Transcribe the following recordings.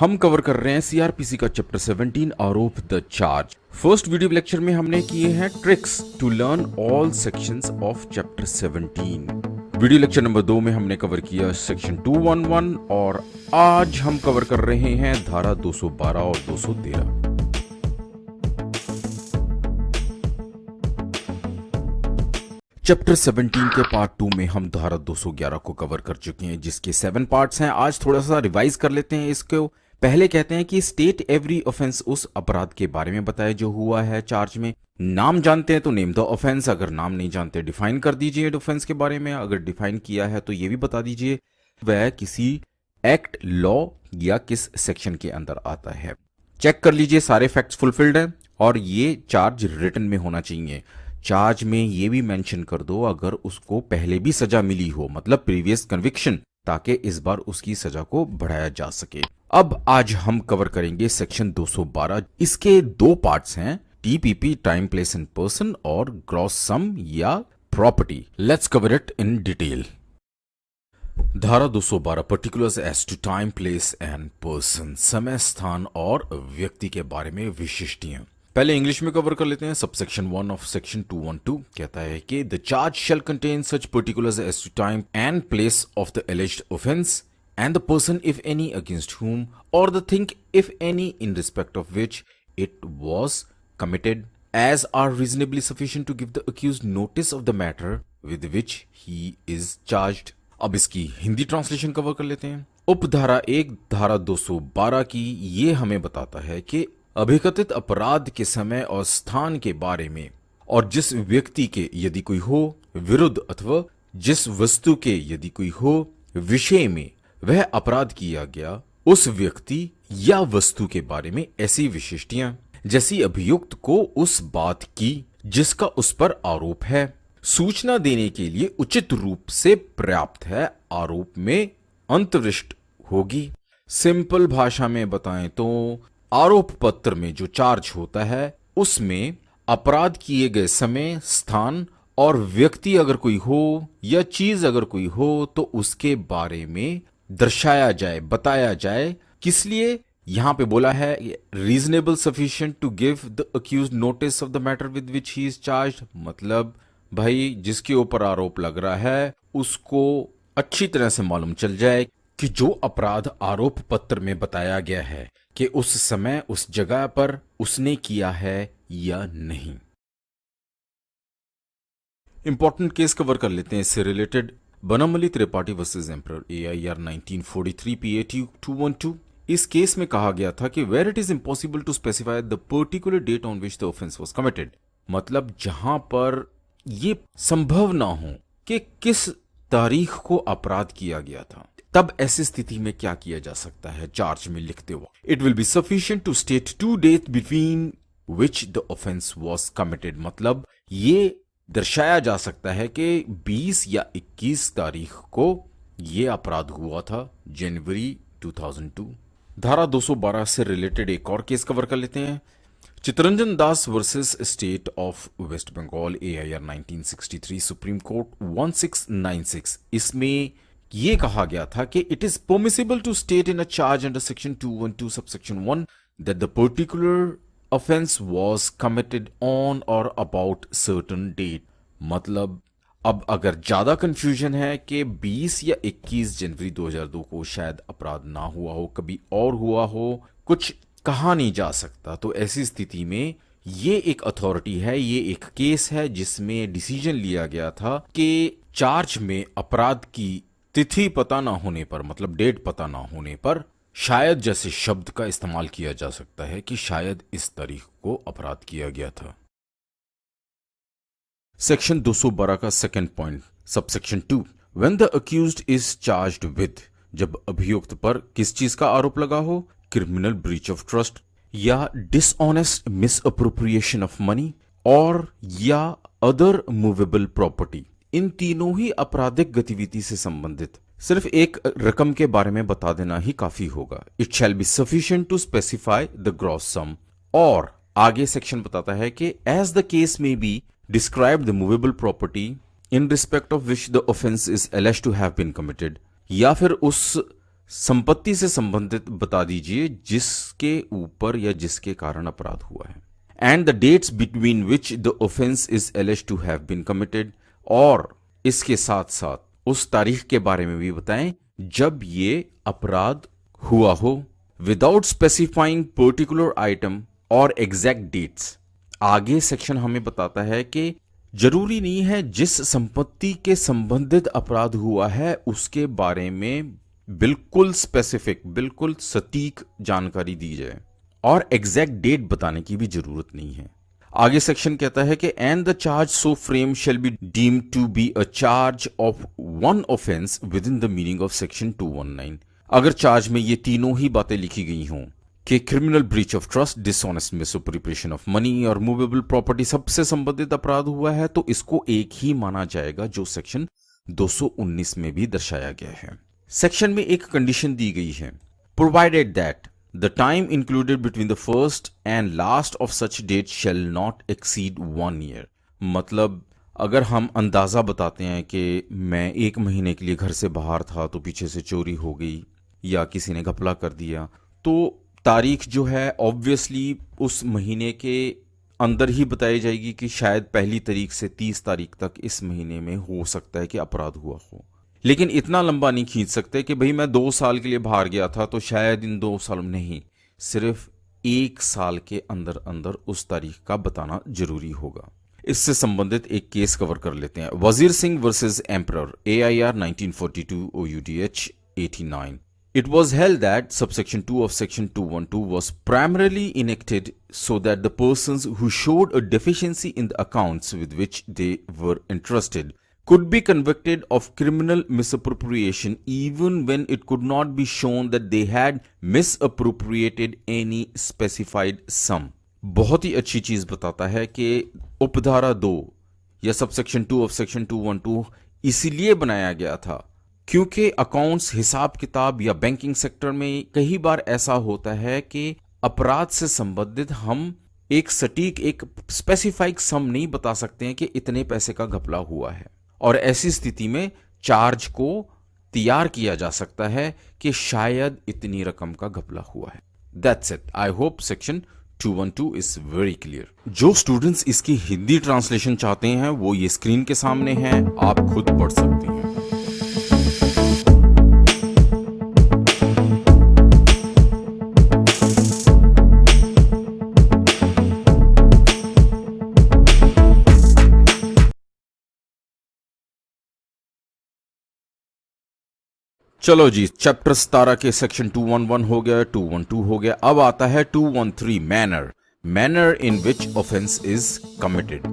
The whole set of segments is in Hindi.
हम कवर कर रहे हैं सीआरपीसी का चैप्टर 17 आरोप the charge. First video lecture में हमने किए हैं tricks to learn all sections of chapter 17। Video lecture number 2 में हमने कवर किया सेक्शन 211 और आज हम कवर कर रहे हैं धारा 212 और 213। चैप्टर 17 के पार्ट 2 में हम धारा 211 को कवर कर चुके हैं, जिसके 7 पार्ट्स हैं। आज थोड़ा सा रिवाइज कर लेते हैं इसको। पहले कहते हैं कि स्टेट एवरी ऑफेंस, उस अपराध के बारे में बताए जो हुआ है चार्ज में। नाम जानते हैं तो नेम द ऑफेंस, अगर नाम नहीं जानते डिफाइन कर दीजिए ऑफेंस के बारे में। अगर डिफाइन किया है तो ये भी बता दीजिए वह किसी एक्ट, लॉ या किस सेक्शन के अंदर आता है। चेक कर लीजिए सारे फैक्ट्स फुलफिल्ड हैं और ये चार्ज रिटन में होना चाहिए। चार्ज में ये भी मेंशन कर दो अगर उसको पहले भी सजा मिली हो, मतलब प्रीवियस कन्विक्शन, ताकि इस बार उसकी सजा को बढ़ाया जा सके। अब आज हम कवर करेंगे सेक्शन 212। इसके 2 पार्ट्स हैं, TPP time place and person और ग्रॉस सम या property. Let's cover it in detail. धारा 212 particulars as to time place and person, समय, स्थान और व्यक्ति के बारे में विशिष्टियां। पहले इंग्लिश में कवर कर लेते हैं। सबसेक्शन 1 ऑफ सेक्शन 212 कहता है कि the charge shall contain such particulars as to time and place of the alleged offence and the person if any against whom or the thing if any in respect of which it was committed as are reasonably sufficient to give the accused notice of the matter with which he is charged। अब इसकी हिंदी ट्रांसलेशन कवर कर लेते हैं। उपधारा 1 धारा 212 की ये हमें बताता है कि अभिकथित अपराध के समय और स्थान के बारे में और जिस व्यक्ति के यदि कोई हो विरुद्ध अथवा जिस वस्तु के यदि कोई हो विषय में वह अपराध किया गया, उस व्यक्ति या वस्तु के बारे में ऐसी विशिष्टियां जैसी अभियुक्त को उस बात की जिसका उस पर आरोप है सूचना देने के लिए उचित रूप से पर्याप्त है, आरोप में अंतर्विष्ट होगी। सिंपल भाषा में बताएं तो आरोप पत्र में जो चार्ज होता है उसमें अपराध किए गए समय, स्थान और व्यक्ति अगर कोई हो या चीज अगर कोई हो तो उसके बारे में दर्शाया जाए, बताया जाए। किस लिए यहां पे बोला है reasonable sufficient to give the accused notice of the matter with which he is charged, मतलब भाई जिसके ऊपर आरोप लग रहा है उसको अच्छी तरह से मालूम चल जाए कि जो अपराध आरोप पत्र में बताया गया है कि उस समय उस जगह पर उसने किया है या नहीं। इंपॉर्टेंट केस कवर कर लेते हैं इससे related. Banmali Tripathi versus emperor AIR 1943 PAT 212। इस केस में कहा गया था कि where it is impossible to specify the particular date on which the offence was committed, मतलब जहां पर ये संभव ना हो कि किस तारीख को अपराध किया गया था, तब ऐसी स्थिति में क्या किया जा सकता है चार्ज में लिखते हुए। It will be sufficient to state 2 date between which the offence was committed, मतलब ये दर्शाया जा सकता है कि 20 या 21 तारीख को यह अपराध हुआ था, जनवरी 2002। धारा 212 से रिलेटेड एक और केस कवर कर लेते हैं। Chittaranjan Das versus state of west Bengal AIR 1963 supreme court 1696। इसमें यह कहा गया था कि it is permissible to state in a charge under section 212 subsection 1 that the particular offense was committed on or about certain date, मतलब अब अगर ज्यादा कंफ्यूजन है कि 20 या 21 जनवरी 2002 को शायद अपराध ना हुआ हो, कभी और हुआ हो, कुछ कहा नहीं जा सकता, तो ऐसी स्थिति में ये एक अथॉरिटी है, ये एक केस है जिसमें डिसीजन लिया गया था कि चार्ज में अपराध की तिथि पता ना होने पर, मतलब डेट पता ना होने पर शायद जैसे शब्द का इस्तेमाल किया जा सकता है कि शायद इस तारीख को अपराध किया गया था। सेक्शन 212 का second point subsection 2, when the accused is charged with, जब अभियुक्त पर किस चीज का आरोप लगा हो, क्रिमिनल ब्रीच ऑफ ट्रस्ट या डिसऑनेस्ट मिसअप्रोप्रिएशन ऑफ मनी और या अदर मूवेबल प्रॉपर्टी, इन तीनों ही आपराधिक गतिविधि से संबंधित सिर्फ एक रकम के बारे में बता देना ही काफी होगा। It shall be sufficient to specify the gross sum, और आगे सेक्शन बताता है कि as the case may be describe the movable property in respect of which the offence is alleged to have been committed, या फिर उस संपत्ति से संबंधित बता दीजिए जिसके ऊपर या जिसके कारण अपराध हुआ है। And the dates between which the offence is alleged to have been committed, और इसके साथ साथ उस तारीख के बारे में भी बताएं जब ये अपराध हुआ हो, विदाउट स्पेसिफाइंग पर्टिकुलर आइटम और एग्जैक्ट डेट्स। आगे सेक्शन हमें बताता है कि जरूरी नहीं है जिस संपत्ति के संबंधित अपराध हुआ है उसके बारे में बिल्कुल स्पेसिफिक, बिल्कुल सटीक जानकारी दी जाए, और एग्जैक्ट डेट बताने की भी जरूरत नहीं है। आगे सेक्शन कहता है कि and the charge so framed shall be deemed to be a charge of one offence within the meaning of section 219। अगर चार्ज में ये तीनों ही बातें लिखी गई हों कि criminal breach of trust, dishonest misappropriation of money और मूवेबल प्रॉपर्टी सबसे संबंधित अपराध हुआ है, तो इसको एक ही माना जाएगा जो सेक्शन 219 में भी दर्शाया गया है। सेक्शन में एक कंडीशन दी गई है, provided that the time included between the first and last of such date shall not exceed 1 year. मतलब अगर हम अंदाजा बताते हैं कि मैं 1 महीने के लिए घर से बाहर था तो पीछे से चोरी हो गई या किसी ने घपला कर दिया, तो तारीख जो है ऑब्वियसली उस महीने के अंदर ही बताई जाएगी कि शायद 1 तारीख से 30 तारीख तक इस महीने में हो सकता है कि अपराध हुआ हो। लेकिन इतना लंबा नहीं खींच सकते कि भाई मैं 2 साल के लिए बाहर गया था तो शायद इन 2 साल में नहीं, सिर्फ 1 साल के अंदर अंदर उस तारीख का बताना जरूरी होगा। इससे संबंधित एक केस कवर कर लेते हैं, वजीर Singh versus emperor, AIR 1942 OUDH 89। It was held that subsection 2 of section 212 was primarily enacted so that the persons who showed a deficiency in the accounts with which they were entrusted could be convicted of criminal misappropriation even when it could not be shown that they had misappropriated any specified sum। बहुत ही अच्छी चीज बताता है कि उपधारा 2 या सबसेक्शन 2 ऑफ सेक्शन 212 इसीलिए बनाया गया था क्योंकि अकाउंट्स, हिसाब किताब या बैंकिंग सेक्टर में कई बार ऐसा होता है कि अपराध से संबंधित हम एक सटीक, एक स्पेसिफाइक सम नहीं बता सकते हैं कि इतने पैसे का घपला हुआ है, और ऐसी स्थिति में चार्ज को तैयार किया जा सकता है कि शायद इतनी रकम का घपला हुआ है। That's it. I hope section 212 is very clear. जो स्टूडेंट्स इसकी हिंदी ट्रांसलेशन चाहते हैं वो ये स्क्रीन के सामने है, आप खुद पढ़ सकते हैं। चलो जी, चैप्टर 17 के सेक्शन 211 हो गया, 212 हो गया। अब आता है 213, manner in which offence is committed.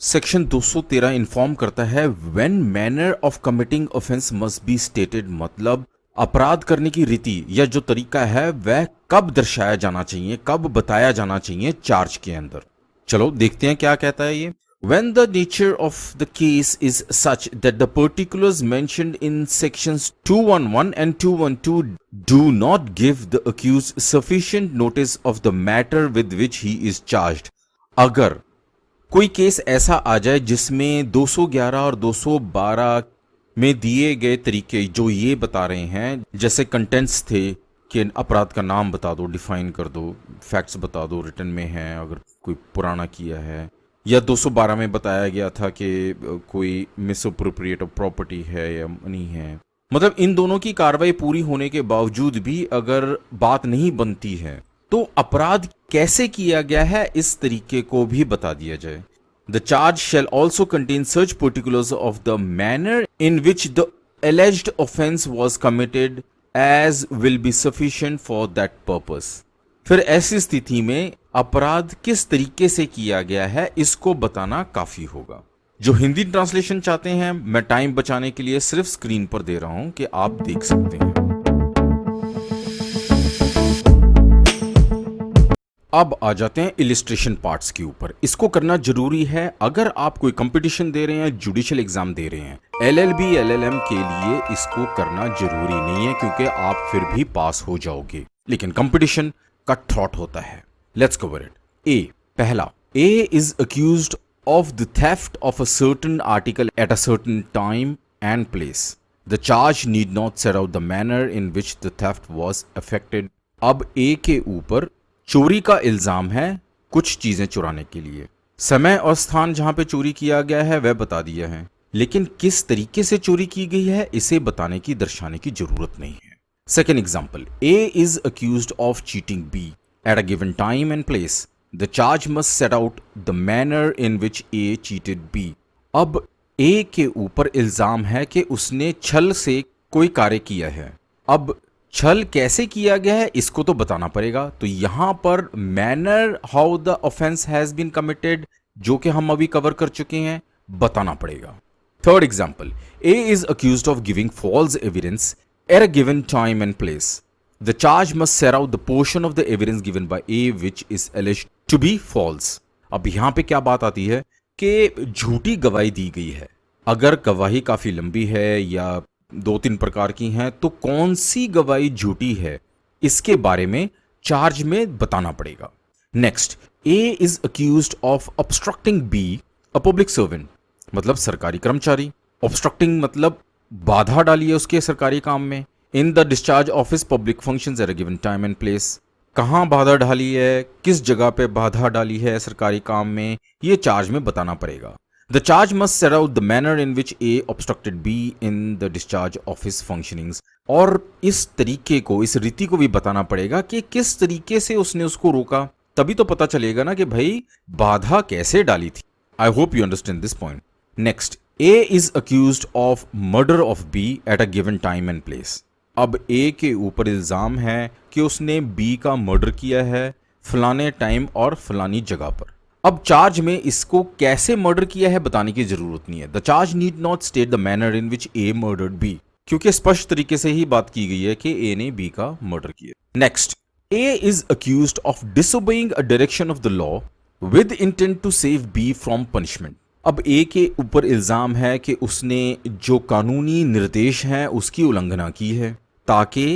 Section 213 inform करता है when manner of committing offence must be stated, मतलब अपराध करने की रीति या जो तरीका है वह कब दर्शाया जाना चाहिए, कब बताया जाना चाहिए चार्ज के अंदर। चलो देखते हैं क्या कहता है ये। When the nature of the case is such that the particulars mentioned in sections 211 and 212 do not give the accused sufficient notice of the matter with which he is charged। अगर कोई केस ऐसा आ जाए जिसमें 211 और 212 में दिए गए तरीके जो ये बता रहे हैं, जैसे कंटेंट्स थे कि अपराध का नाम बता दो, डिफाइन कर दो, फैक्ट्स बता दो, रिटन में है अगर कोई पुराना किया है, या 212 में बताया गया था कि कोई मिसअप्रोप्रिएट ऑफ प्रॉपर्टी है या मनी है। मतलब इन दोनों की कार्रवाई पूरी होने के बावजूद भी अगर बात नहीं बनती है तो अपराध कैसे किया गया है इस तरीके को भी बता दिया जाए। The charge shall also contain such particulars of the manner in which the alleged offense was committed as will be sufficient for that purpose। फिर ऐसी स्थिति में अपराध किस तरीके से किया गया है इसको बताना काफी होगा। जो हिंदी ट्रांसलेशन चाहते हैं, मैं टाइम बचाने के लिए सिर्फ स्क्रीन पर दे रहा हूं कि आप देख सकते हैं। अब आ जाते हैं इलिस्ट्रेशन पार्ट्स के ऊपर। इसको करना जरूरी है अगर आप कोई कंपटीशन दे रहे हैं, जुडिशियल एग्जाम दे रहे हैं, LLB LLM के लिए इसको करना जरूरी नहीं है क्योंकि आप फिर भी पास हो जाओगे, लेकिन कंपटीशन कट थ्रॉट होता है। Let's cover it. ए, पहला, A is accused of the theft of a certain article at a certain time and place. The charge need not set out the manner in which the theft was effected. अब A के ऊपर चोरी का इल्जाम है कुछ चीजें चुराने के लिए। समय और स्थान जहां पे चोरी किया गया है वह बता दिया है, लेकिन किस तरीके से चोरी की गई है इसे बताने की दर्शाने की जरूरत नहीं है। Second example, A is accused of cheating B at a given time and place. The charge must set out the manner in which A cheated B. अब A के ऊपर इल्जाम है कि उसने छल से कोई कार्य किया है। अब छल कैसे किया गया है इसको तो बताना पड़ेगा, तो यहां पर manner how the offence has been committed, जो कि हम अभी कवर कर चुके हैं, बताना पड़ेगा। Third example, A is accused of giving false evidence at a given time and place. The charge must set out the portion of the evidence given by A which is alleged to be false. अब यहां पे क्या बात आती है कि झूठी गवाही दी गई है। अगर गवाही काफी लंबी है या 2-3 प्रकार की हैं, तो कौन सी गवाही झूठी है इसके बारे में चार्ज में बताना पड़ेगा। Next, A is accused of obstructing B, a public servant, मतलब सरकारी कर्मचारी। obstructing मतलब बाधा डाली है उसके सरकारी काम में। In the discharge of his public functions at a given time and place, कहाँ बाधा डाली है, किस जगह पे बाधा डाली है सरकारी काम में, ये चार्ज में बताना पड़ेगा। The charge must set out the manner in which A obstructed B in the discharge of his functionings. और इस तरीके को, इस रीति को भी बताना पड़ेगा कि किस तरीके से उसने उसको रोका, तभी तो पता चलेगा ना कि भाई बाधा कैसे डाली थी। I hope you understand this point. Next, A is accused of murder of B at a given time and place. अब A के ऊपर इल्जाम है कि उसने B का मर्डर किया है फलाने टाइम और फलानी जगह पर। अब चार्ज में इसको कैसे मर्डर किया है बताने की जरूरत नहीं है। The charge need not state the manner in which A murdered B, क्योंकि स्पष्ट तरीके से ही बात की गई है कि ए ने बी का मर्डर किया। Next, A is accused of disobeying a direction of the law with intent to save B from punishment. अब ए के ऊपर इल्जाम है कि उसने जो कानूनी निर्देश हैं उसकी उल्लंघना की है ताकि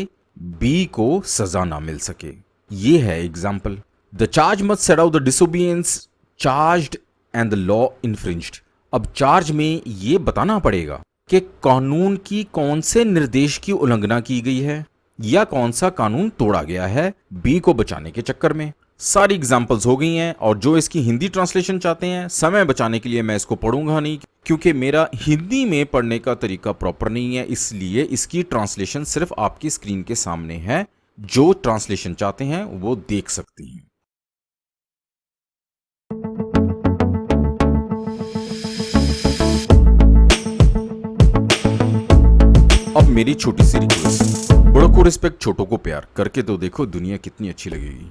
बी को सजा ना मिल सके। ये है example. The charge must set out the disobedience charged and the law infringed. अब चार्ज में ये बताना पड़ेगा कि कानून की कौन से निर्देश की उल्लंघना की गई है या कौन सा कानून तोड़ा गया है बी को बचाने के चक्कर में। सारी एग्जांपल्स हो गई हैं, और जो इसकी हिंदी ट्रांसलेशन चाहते हैं, समय बचाने के लिए मैं इसको पढ़ूंगा नहीं, क्योंकि मेरा हिंदी में पढ़ने का तरीका प्रॉपर नहीं है, इसलिए इसकी ट्रांसलेशन सिर्फ आपकी स्क्रीन के सामने है। जो ट्रांसलेशन चाहते हैं वो देख सकते हैं। अब मेरी छोटी सी रिक्वेस्ट, बड़ों को रिस्पेक्ट छोटों को प्यार करके तो देखो दुनिया कितनी अच्छी लगेगी।